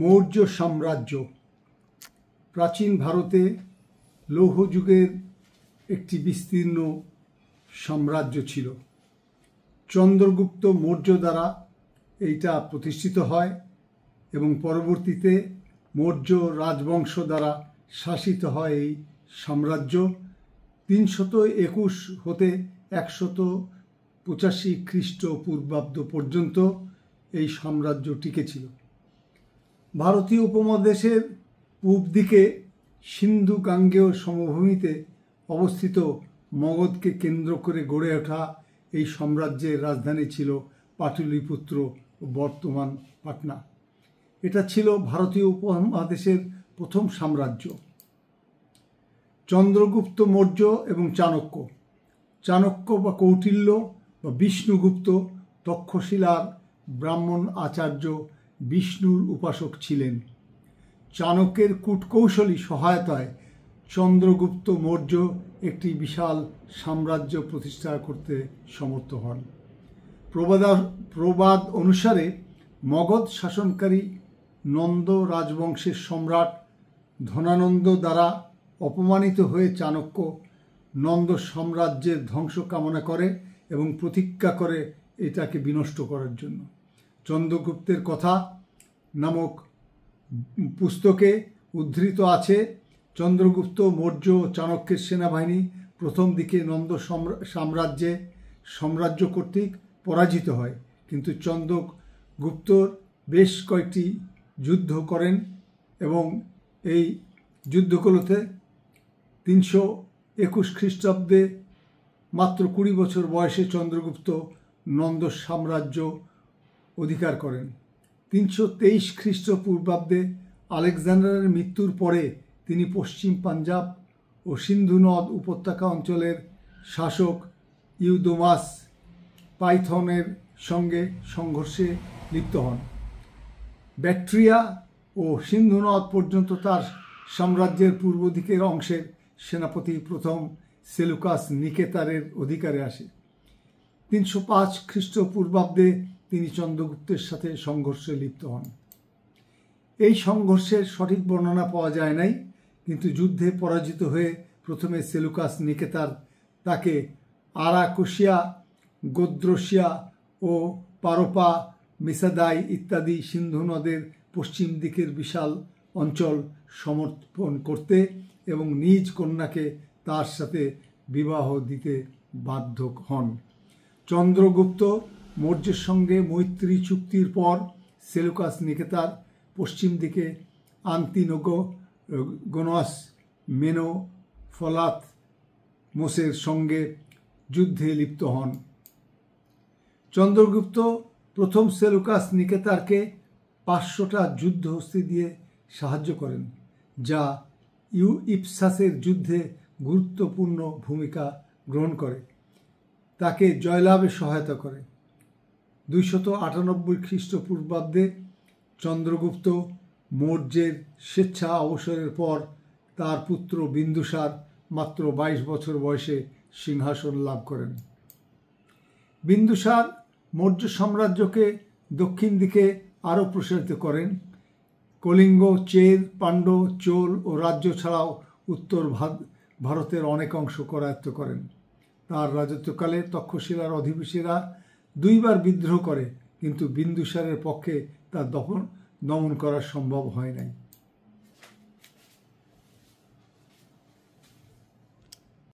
মৌর্য সাম্রাজ্য প্রাচীন ভারতে লৌহ যুগের একটি বিস্তীর্ণ সাম্রাজ্য ছিল। চন্দ্রগুপ্ত মৌর্য দ্বারা এইটা প্রতিষ্ঠিত হয় এবং পরবর্তীতে মৌর্য রাজবংশ দ্বারা শাসিত হয় এই সাম্রাজ্য। 321 হতে 185 খ্রিস্টপূর্বাব্দ পর্যন্ত এই সাম্রাজ্য টিকেছিল। ভারতীয় উপমহাদেশের পূব দিকে সিন্ধু গাঙ্গেয় সমভূমিতে অবস্থিত মগধকে কেন্দ্র করে গড়ে ওঠা এই সাম্রাজ্যের রাজধানী ছিল পাটলিপুত্র, বর্তমান পাটনা। এটা ছিল ভারতীয় উপমহাদেশের প্রথম সাম্রাজ্য। চন্দ্রগুপ্ত মৌর্য এবং চাণক্য। চাণক্য বা কৌটিল্য বা বিষ্ণুগুপ্ত তক্ষশিলার ব্রাহ্মণ আচার্য বিষ্ণুর উপাসক ছিলেন। চাণক্যের কূটকৌশলী সহায়তায় চন্দ্রগুপ্ত মৌর্য একটি বিশাল সাম্রাজ্য প্রতিষ্ঠা করতে সমর্থ হন। প্রবাদ অনুসারে মগধ শাসনকারী নন্দ রাজবংশের সম্রাট ধনানন্দ দ্বারা অপমানিত হয়ে চাণক্য নন্দ সাম্রাজ্যের ধ্বংস কামনা করে এবং প্রতিজ্ঞা করে এটাকে বিনষ্ট করার জন্য। চন্দ্রগুপ্তের কথা নামক পুস্তকে উদ্ধৃত আছে, চন্দ্রগুপ্ত মৌর্য চাণক্যের সেনাবাহিনী প্রথম দিকে নন্দ সাম্রাজ্য কর্তৃক পরাজিত হয়, কিন্তু চন্দ্রগুপ্ত বেশ কয়েকটি যুদ্ধ করেন এবং এই যুদ্ধগুলোতে 321 খ্রিস্টাব্দে মাত্র 20 বছর বয়সে চন্দ্রগুপ্ত নন্দ সাম্রাজ্য অধিকার করেন। 323 খ্রিস্টপূর্বাব্দে আলেকজান্ডারের মৃত্যুর পরে তিনি পশ্চিম পাঞ্জাব ও সিন্ধু নদ উপত্যকা অঞ্চলের শাসক ইউদোমাস পাইথনের সঙ্গে সংঘর্ষে লিপ্ত হন। ব্যাক্ট্রিয়া ও সিন্ধু নদ পর্যন্ত তার সাম্রাজ্যের পূর্ব দিকের অংশের সেনাপতি প্রথম সেলুকাস নিকেতারের অধিকারে আসে। 305 খ্রিস্টপূর্বাব্দে তিনি চন্দ্রগুপ্তের সাথে সংঘর্ষে লিপ্ত হন। এই সংঘর্ষের সঠিক বর্ণনা পাওয়া যায় নাই, কিন্তু যুদ্ধে পরাজিত হয়ে প্রথমে সেলুকাস নিকেতার তাকে আরাকোশিয়া, গোদ্রসিয়া ও পারোপা, মিসাদাই ইত্যাদি সিন্ধু নদের পশ্চিম দিকের বিশাল অঞ্চল সমর্পণ করতে এবং নিজ কন্যাকে তার সাথে বিবাহ দিতে বাধ্য হন। চন্দ্রগুপ্ত মৌর্যের সঙ্গে মৈত্রী চুক্তির পর সেলুকাস নিকেতার পশ্চিম দিকে আন্তিনোগোনাস মেনোফলাথমোসের সঙ্গে যুদ্ধে লিপ্ত হন। চন্দ্রগুপ্ত প্রথম সেলুকাস নিকেতারকে 500টা যুদ্ধহস্তি দিয়ে সাহায্য করেন, যা ইউইপসাসের যুদ্ধে গুরুত্বপূর্ণ ভূমিকা গ্রহণ করে, তাকে জয়লাভে সহায়তা করে। 298 খ্রিস্টপূর্বাব্দে চন্দ্রগুপ্ত মৌর্যের স্বেচ্ছা অবসরের পর তার পুত্র বিন্দুসার মাত্র 22 বছর বয়সে সিংহাসন লাভ করেন। বিন্দুসার মৌর্য সাম্রাজ্যকে দক্ষিণ দিকে আরও প্রসারিত করেন। কলিঙ্গ, চের, পাণ্ড্য, চোল ও রাজ্য ছাড়াও উত্তর ভারতের অনেক অংশ করায়ত্ত করেন। তার রাজত্বকালে তক্ষশিলার অধিবাসীরা 2 বার বিদ্রোহ করে, কিন্তু বিন্দুসারের পক্ষে তা দমন করা সম্ভব হয় নাই।